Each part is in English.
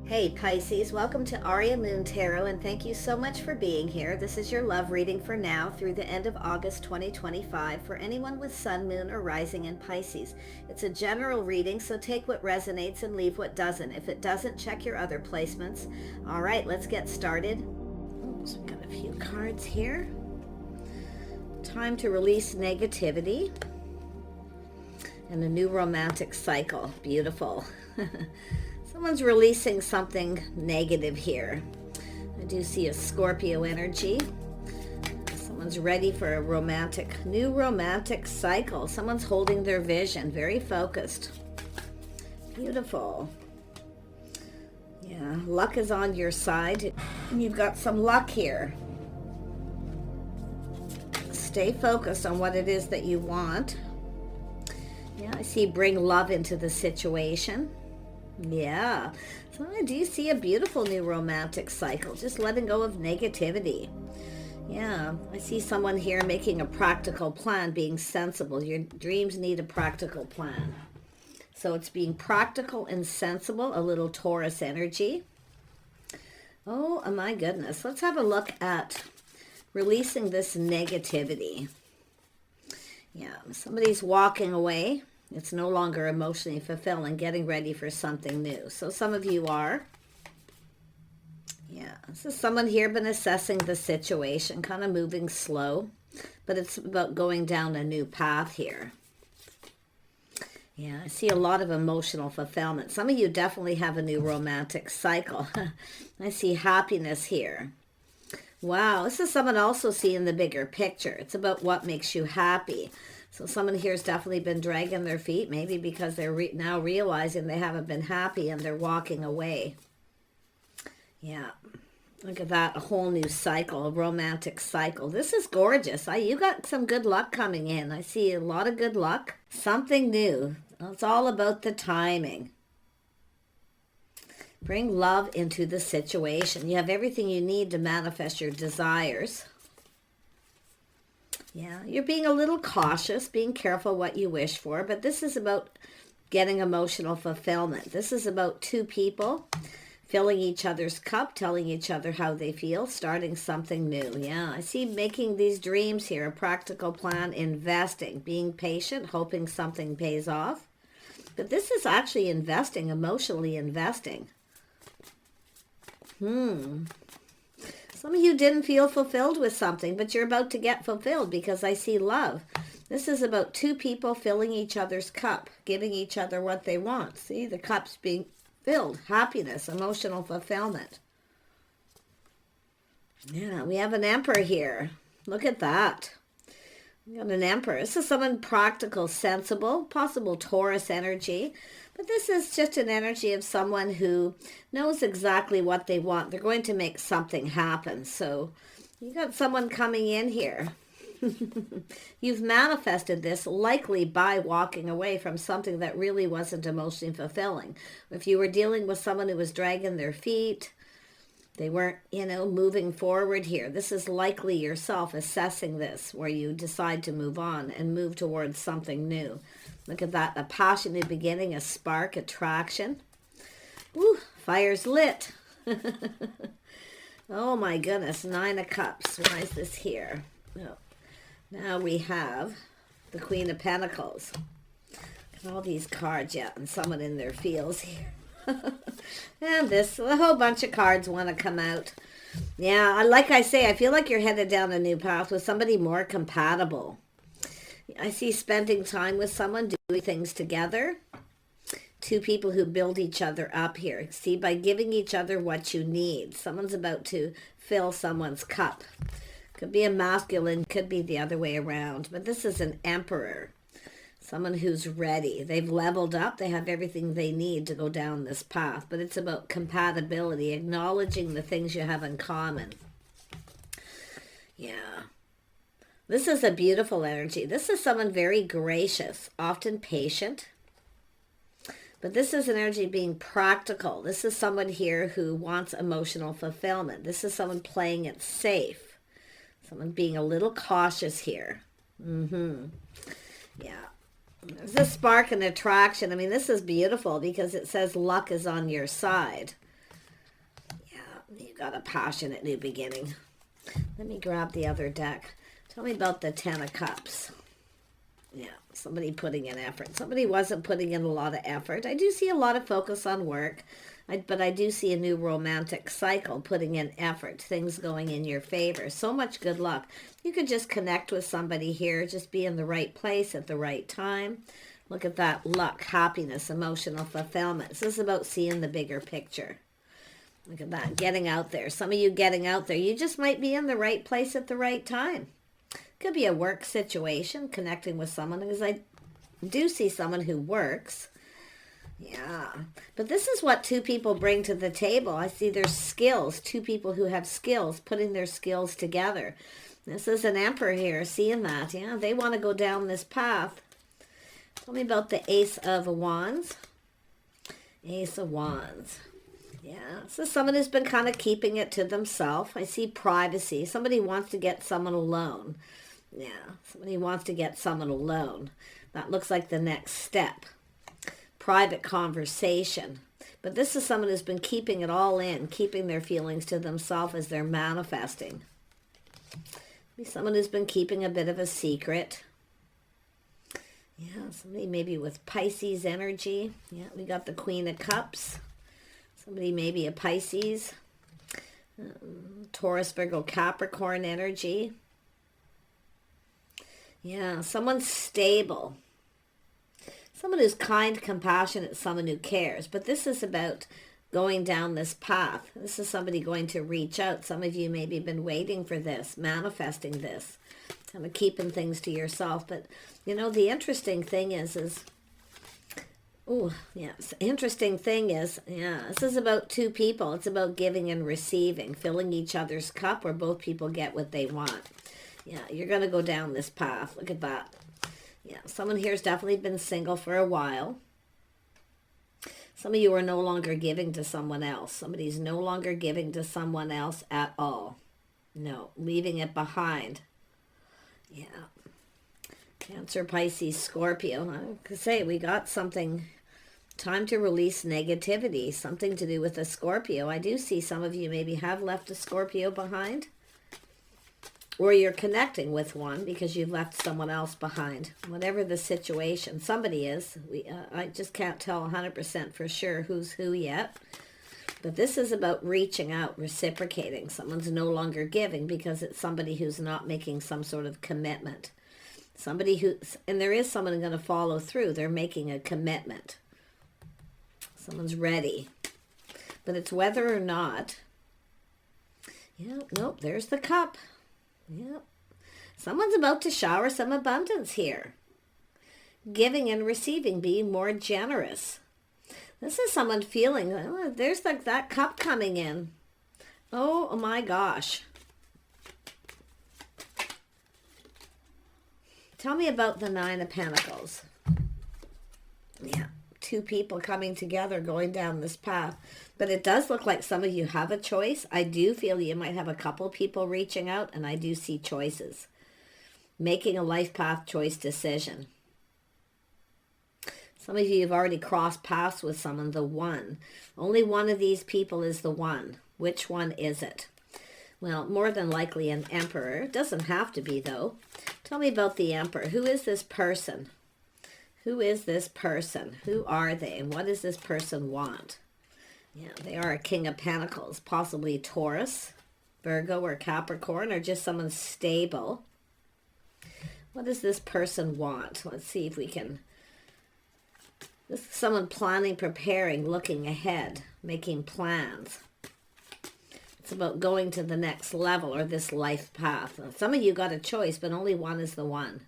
Hey Pisces, welcome to Aria Moon Tarot, and thank you so much for being here. This is your love reading for now through the end of August 2025 for anyone with Sun, Moon, or Rising in Pisces. It's a general reading, so take what resonates and leave what doesn't. If it doesn't, check your other placements. All right, let's get started. So we've got a few cards here. Time to release negativity and a new romantic cycle. Beautiful. Someone's releasing something negative here. I do see a Scorpio energy. Someone's ready for a new romantic cycle. Someone's holding their vision, very focused. Beautiful. Yeah, luck is on your side. You've got some luck here. Stay focused on what it is that you want. Yeah, I see bring love into the situation. Yeah, so I do see a beautiful new romantic cycle, just letting go of negativity. Yeah, I see someone here making a practical plan, being sensible. Your dreams need a practical plan. So it's being practical and sensible, a little Taurus energy. Oh my goodness, let's have a look at releasing this negativity. Yeah, somebody's walking away. It's no longer emotionally fulfilling, getting ready for something new. So some of you are. Yeah, so someone here been assessing the situation, kind of moving slow, but it's about going down a new path here. Yeah, I see a lot of emotional fulfillment. Some of you definitely have a new romantic cycle. I see happiness here. Wow, this is someone also seeing the bigger picture. It's about what makes you happy. So someone here has definitely been dragging their feet, maybe because they're now realizing they haven't been happy and they're walking away. Yeah, look at that, a whole new cycle, a romantic cycle. This is gorgeous. You got some good luck coming in. I see a lot of good luck. Something new. It's all about the timing. Bring love into the situation. You have everything you need to manifest your desires. Yeah, you're being a little cautious, being careful what you wish for, but this is about getting emotional fulfillment. This is about two people filling each other's cup, telling each other how they feel, starting something new. Yeah, I see making these dreams here, a practical plan, investing, being patient, hoping something pays off. But this is actually investing, emotionally investing. Some of you didn't feel fulfilled with something, but you're about to get fulfilled because I see love. This is about two people filling each other's cup, giving each other what they want. See, the cup's being filled. Happiness, emotional fulfillment. Yeah, we have an emperor here. Look at that. We got an emperor. This is someone practical, sensible, possible Taurus energy. But this is just an energy of someone who knows exactly what they want. They're going to make something happen. So you got someone coming in here. You've manifested this likely by walking away from something that really wasn't emotionally fulfilling. If you were dealing with someone who was dragging their feet, they weren't, moving forward here. This is likely yourself assessing this, where you decide to move on and move towards something new. Look at that, a passionate beginning, a spark, attraction. Woo, fire's lit. Oh my goodness, 9 of Cups. Why is this here? Oh. Now we have the Queen of Pentacles. Look at all these cards, yeah, and someone in their feels here. And a whole bunch of cards want to come out. Yeah, like I say, I feel like you're headed down a new path with somebody more compatible. I see spending time with someone, doing things together. Two people who build each other up here. See, by giving each other what you need. Someone's about to fill someone's cup. Could be a masculine, could be the other way around. But this is an emperor. Someone who's ready. They've leveled up. They have everything they need to go down this path. But it's about compatibility, acknowledging the things you have in common. Yeah. This is a beautiful energy. This is someone very gracious, often patient. But this is an energy being practical. This is someone here who wants emotional fulfillment. This is someone playing it safe. Someone being a little cautious here. Yeah. There's a spark and attraction. I mean, this is beautiful because it says luck is on your side. you got a passionate new beginning. Let me grab the other deck. Tell me about the Ten of Cups. Yeah, somebody putting in effort. Somebody wasn't putting in a lot of effort. I do see a lot of focus on work, but I do see a new romantic cycle putting in effort, things going in your favor. So much good luck. You could just connect with somebody here, just be in the right place at the right time. Look at that luck, happiness, emotional fulfillment. This is about seeing the bigger picture. Look at that, getting out there. Some of you getting out there, you just might be in the right place at the right time. Could be a work situation, connecting with someone, because I do see someone who works. Yeah, but this is what two people bring to the table. I see there's skills, two people who have skills, putting their skills together. This is an emperor here, seeing that. Yeah, they want to go down this path. Tell me about the Ace of Wands. Ace of Wands. Yeah, so someone who's been kind of keeping it to themselves. I see privacy. Somebody wants to get someone alone. Yeah, somebody wants to get someone alone. That looks like the next step. Private conversation. But this is someone who's been keeping it all in, keeping their feelings to themselves as they're manifesting. Someone who's been keeping a bit of a secret. Yeah, somebody maybe with Pisces energy. Yeah, we got the Queen of Cups. Somebody maybe a Pisces. Taurus, Virgo, Capricorn energy. Yeah, someone stable. Someone who's kind, compassionate, someone who cares. But this is about going down this path. This is somebody going to reach out. Some of you maybe have been waiting for this, manifesting this, kind of keeping things to yourself. But, you know, the interesting thing is interesting thing is, this is about two people. It's about giving and receiving, filling each other's cup where both people get what they want. Yeah, you're going to go down this path. Look at that. Yeah, someone here's definitely been single for a while. Some of you are no longer giving to someone else. Somebody's no longer giving to someone else at all. No, leaving it behind. Yeah. Cancer, Pisces, Scorpio. I could say we got something. Time to release negativity. Something to do with a Scorpio. I do see some of you maybe have left a Scorpio behind. Or you're connecting with one because you've left someone else behind. Whatever the situation. Somebody is. I just can't tell 100% for sure who's who yet. But this is about reaching out, reciprocating. Someone's no longer giving because it's somebody who's not making some sort of commitment. Somebody and there is someone going to follow through. They're making a commitment. Someone's ready. But it's whether or not. Yeah, nope, there's the cup. Yep. Someone's about to shower some abundance here. Giving and receiving, being more generous. This is someone feeling, there's like that cup coming in. Oh my gosh. Tell me about the Nine of Pentacles. Yeah, two people coming together, going down this path. But it does look like some of you have a choice. I do feel you might have a couple people reaching out, and I do see choices. Making a life path choice decision. Some of you have already crossed paths with someone, the one. Only one of these people is the one. Which one is it? Well, more than likely an emperor. It doesn't have to be, though. Tell me about the emperor. Who is this person? Who is this person? Who are they? And what does this person want? Yeah, they are a King of Pentacles, possibly Taurus, Virgo, or Capricorn, or just someone stable. What does this person want? Let's see if we can. This is someone planning, preparing, looking ahead, making plans. It's about going to the next level or this life path. Some of you got a choice, but only one is the one.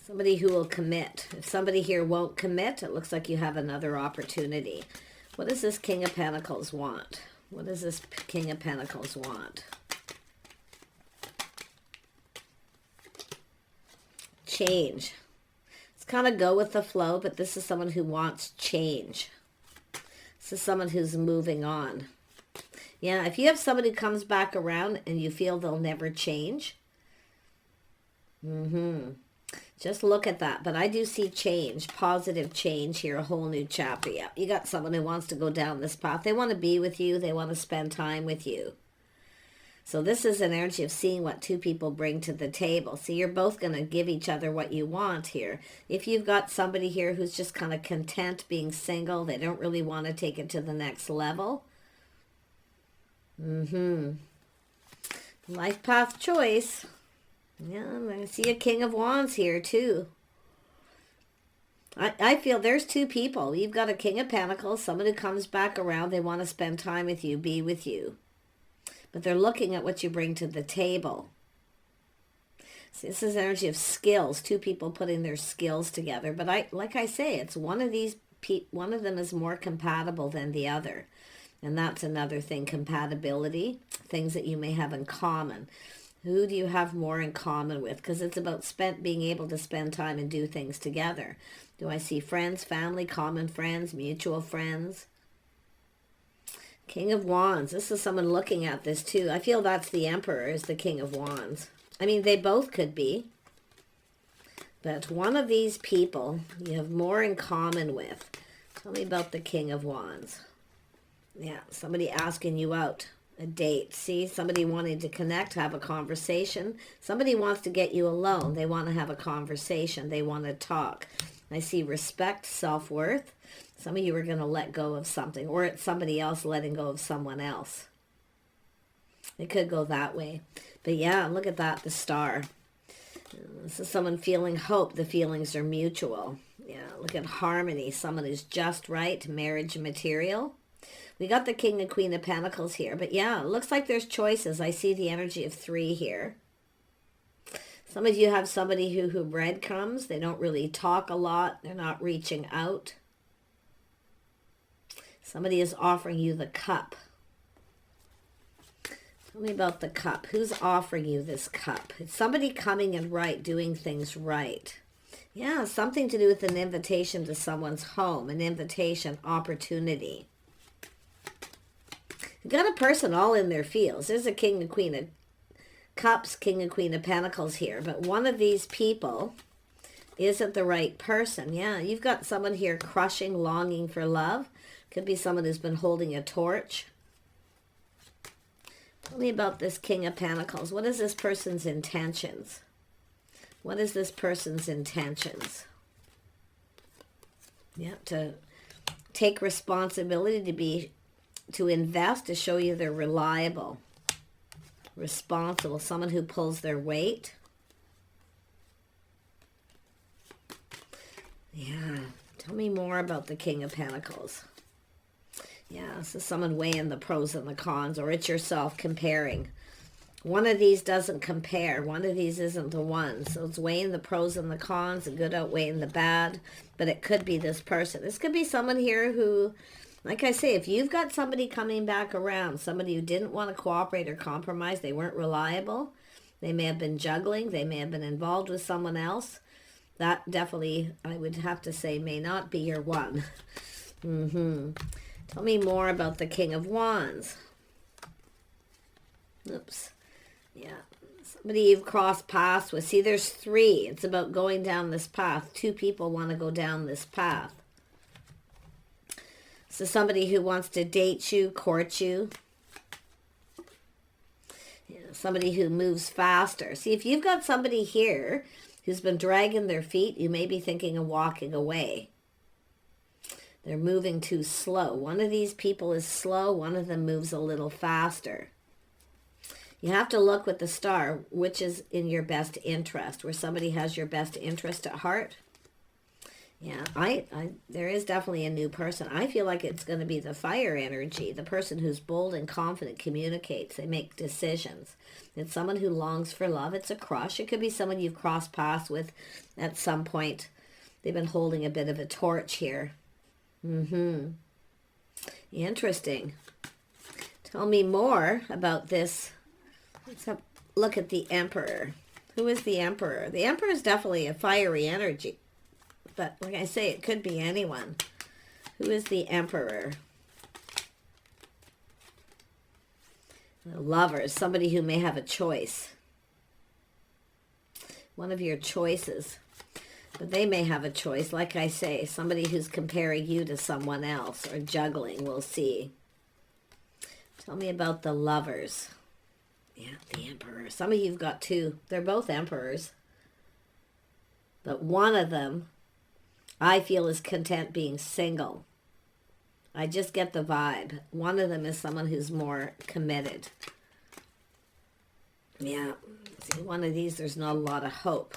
Somebody who will commit. If somebody here won't commit, it looks like you have another opportunity. What does this King of Pentacles want? What does this King of Pentacles want? Change. It's kind of go with the flow, but this is someone who wants change. This is someone who's moving on. Yeah, if you have somebody who comes back around and you feel they'll never change, Just look at that. But I do see change, positive change here, a whole new chapter. Yeah, you got someone who wants to go down this path. They want to be with you. They want to spend time with you. So this is an energy of seeing what two people bring to the table. See, you're both going to give each other what you want here. If you've got somebody here who's just kind of content being single, they don't really want to take it to the next level. Life path choice. Yeah, I see a King of Wands here too. I feel there's two people. You've got a King of Pentacles, someone who comes back around. They want to spend time with you, be with you. But they're looking at what you bring to the table. See, this is energy of skills, two people putting their skills together. But like I say, it's one of them is more compatible than the other. And that's another thing, compatibility, things that you may have in common. Who do you have more in common with? Because it's about being able to spend time and do things together. Do I see friends, family, common friends, mutual friends? King of Wands. This is someone looking at this too. I feel that's the Emperor is the King of Wands. I mean, they both could be. But one of these people you have more in common with. Tell me about the King of Wands. Yeah, somebody asking you out. A date. See, somebody wanting to connect, have a conversation. Somebody wants to get you alone. They want to have a conversation. They want to talk. I see respect, self-worth. Some of you are going to let go of something, or it's somebody else letting go of someone else. It could go that way. But yeah, look at that, the Star. This is someone feeling hope. The feelings are mutual. Yeah, look at harmony. Someone who's just right, marriage material. We got the King and Queen of Pentacles here. But yeah, it looks like there's choices. I see the energy of 3 here. Some of you have somebody who breadcrumbs. They don't really talk a lot. They're not reaching out. Somebody is offering you the cup. Tell me about the cup. Who's offering you this cup? It's somebody coming in right, doing things right. Yeah, something to do with an invitation to someone's home, an invitation, opportunity. You've got a person all in their fields. There's a King and Queen of Cups, King and Queen of Pentacles here. But one of these people isn't the right person. Yeah, you've got someone here crushing, longing for love. Could be someone who's been holding a torch. Tell me about this King of Pentacles. What is this person's intentions? What is this person's intentions? Yeah, to take responsibility, to invest, to show you they're reliable, responsible, someone who pulls their weight. Yeah, tell me more about the King of Pentacles. Yeah, this is someone weighing the pros and the cons, or it's yourself comparing. One of these doesn't compare. One of these isn't the one. So it's weighing the pros and the cons, the good outweighing the bad. But it could be this person. This could be someone here who, like I say, if you've got somebody coming back around, somebody who didn't want to cooperate or compromise, they weren't reliable, they may have been juggling, they may have been involved with someone else, that definitely, I would have to say, may not be your one. Tell me more about the King of Wands. Oops. Yeah. Somebody you've crossed paths with. See, there's 3. It's about going down this path. 2 people want to go down this path. So somebody who wants to date you, court you. Yeah, somebody who moves faster. See, if you've got somebody here who's been dragging their feet, you may be thinking of walking away. They're moving too slow. One of these people is slow. One of them moves a little faster. You have to look with the Star, which is in your best interest, where somebody has your best interest at heart. Yeah, there is definitely a new person. I feel like it's going to be the fire energy, the person who's bold and confident, communicates, they make decisions. It's someone who longs for love. It's a crush. It could be someone you've crossed paths with at some point. They've been holding a bit of a torch here. Interesting. Tell me more about this. Let's have look at the Emperor. Who is the Emperor? The Emperor is definitely a fiery energy. But like I say, it could be anyone. Who is the Emperor? The Lovers, somebody who may have a choice. One of your choices. But they may have a choice. Like I say, somebody who's comparing you to someone else or juggling, we'll see. Tell me about the Lovers. Yeah, the Emperor. Some of you've got two. They're both Emperors. But one of them, I feel, is content being single. I just get the vibe. One of them is someone who's more committed. Yeah. See, one of these, there's not a lot of hope.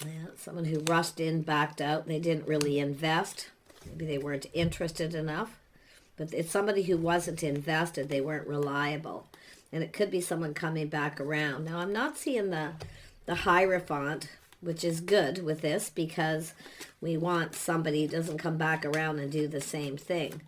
Yeah, someone who rushed in, backed out. They didn't really invest. Maybe they weren't interested enough. But it's somebody who wasn't invested. They weren't reliable. And it could be someone coming back around. Now, I'm not seeing the Hierophant, which is good with this because we want somebody who doesn't come back around and do the same thing.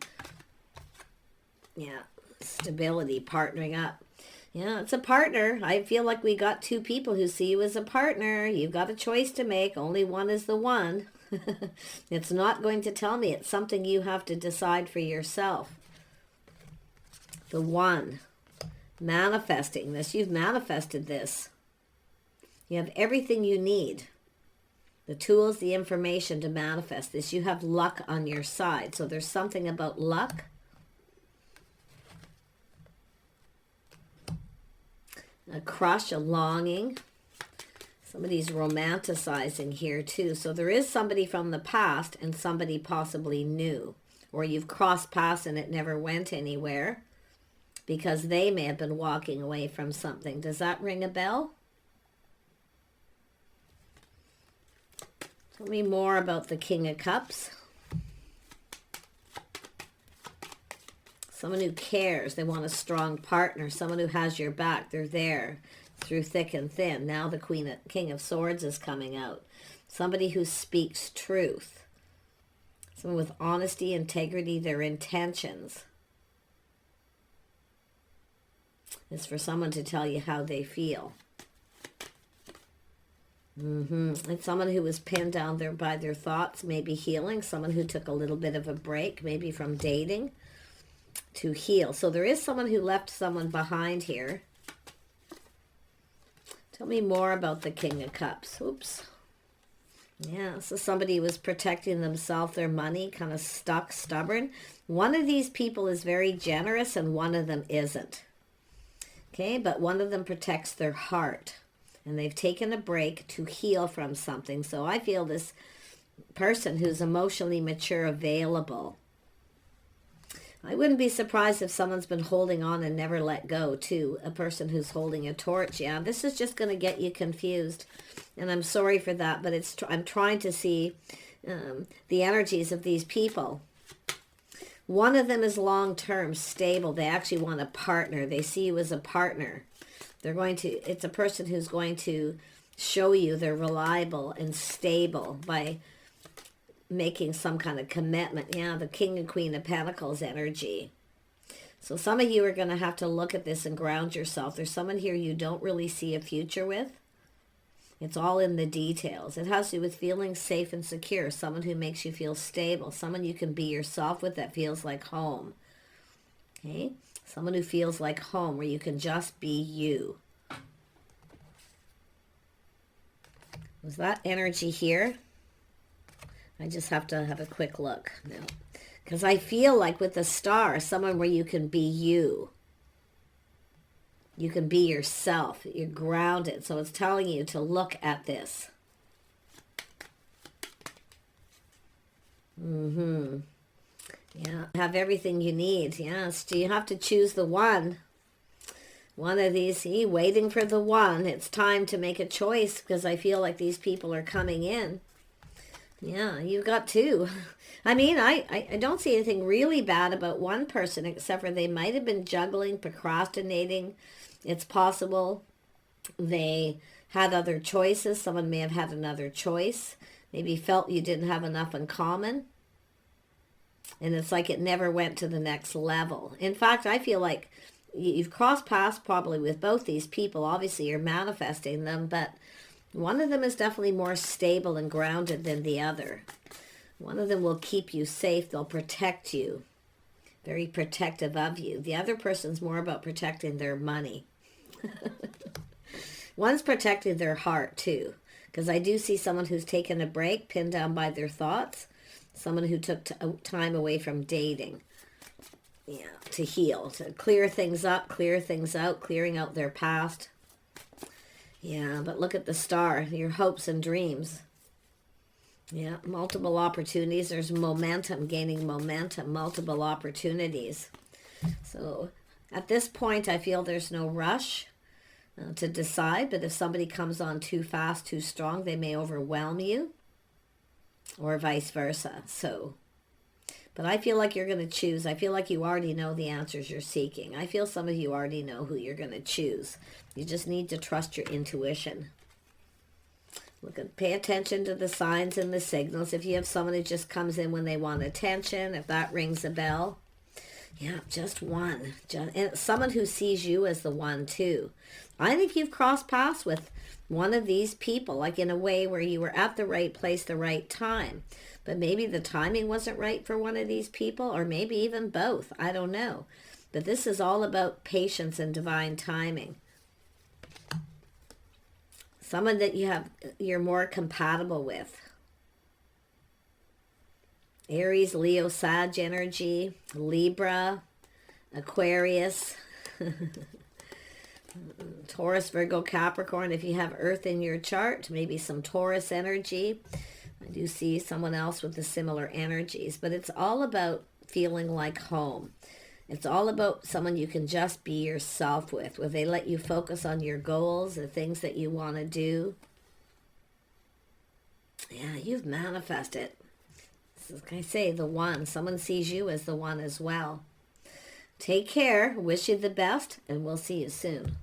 Yeah, stability, partnering up. Yeah, it's a partner. I feel like we got two people who see you as a partner. You've got a choice to make. Only one is the one. It's not going to tell me. It's something you have to decide for yourself. The one. Manifesting this. You've manifested this. You have everything you need. The tools, the information to manifest this. You have luck on your side. So there's something about luck. A crush, a longing. Somebody's romanticizing here too. So there is somebody from the past and somebody possibly new. Or you've crossed paths and it never went anywhere because they may have been walking away from something. Does that ring a bell? Tell me more about the King of Cups. Someone who cares. They want a strong partner. Someone who has your back. They're there through thick and thin. Now the King of Swords is coming out. Somebody who speaks truth. Someone with honesty, integrity, their intentions. It's for someone to tell you how they feel. It's someone who was pinned down there by their thoughts, maybe healing. Someone who took a little bit of a break, maybe from dating, to heal. So there is someone who left someone behind here. Tell me more about the King of Cups. Oops. Yeah, so somebody was protecting themselves, their money, kind of stuck, stubborn. One of these people is very generous and one of them isn't. Okay, but one of them protects their heart. And they've taken a break to heal from something. So I feel this person who's emotionally mature, available. I wouldn't be surprised if someone's been holding on and never let go, too. A person who's holding a torch. Yeah, this is just going to get you confused. And I'm sorry for that, but I'm trying to see the energies of these people. One of them is long-term, stable. They actually want a partner. They see you as a partner. It's a person who's going to show you they're reliable and stable by making some kind of commitment. Yeah, the King and Queen of Pentacles energy. So some of you are going to have to look at this and ground yourself. There's someone here you don't really see a future with. It's all in the details. It has to do with feeling safe and secure. Someone who makes you feel stable. Someone you can be yourself with that feels like home. Okay? Someone who feels like home, where you can just be you. Was that energy here? I just have to have a quick look now. Because I feel like with the star, someone where you can be you. You can be yourself. You're grounded. So it's telling you to look at this. Yeah, have everything you need. Yes, you have to choose the one. One of these, see, waiting for the one. It's time to make a choice because I feel like these people are coming in. Yeah, you've got two. I mean, I don't see anything really bad about one person except for they might have been juggling, procrastinating. It's possible they had other choices. Someone may have had another choice. Maybe felt you didn't have enough in common. And it's like it never went to the next level. In fact, I feel like you've crossed paths probably with both these people. Obviously, you're manifesting them, but one of them is definitely more stable and grounded than the other. One of them will keep you safe. They'll protect you. Very protective of you. The other person's more about protecting their money. One's protecting their heart, too. Because I do see someone who's taken a break, pinned down by their thoughts. Someone who took time away from dating. Yeah, to heal, to clear things up, clear things out, clearing out their past. Yeah, but look at the star, your hopes and dreams. Yeah, multiple opportunities. There's momentum, gaining momentum, multiple opportunities. So at this point, I feel there's no rush to decide, but if somebody comes on too fast, too strong, they may overwhelm you, or vice versa. So, but I feel like you're going to choose. I feel like you already know the answers you're seeking. I feel some of you already know who you're going to choose. You just need to trust your intuition. Pay attention to the signs and the signals. If you have someone who just comes in when they want attention, if that rings a bell, yeah, just one. And someone who sees you as the one too. I think you've crossed paths with one of these people, like in a way where you were at the right place, the right time. But maybe the timing wasn't right for one of these people, or maybe even both. I don't know. But this is all about patience and divine timing. Someone that you're more compatible with. Aries, Leo, Sag energy, Libra, Aquarius, Taurus, Virgo, Capricorn. If you have Earth in your chart, maybe some Taurus energy. I do see someone else with the similar energies, but it's all about feeling like home. It's all about someone you can just be yourself with, where they let you focus on your goals, the things that you want to do. Yeah, you've manifested. This is, like I say, the one. Someone sees you as the one as well. Take care. Wish you the best, and we'll see you soon.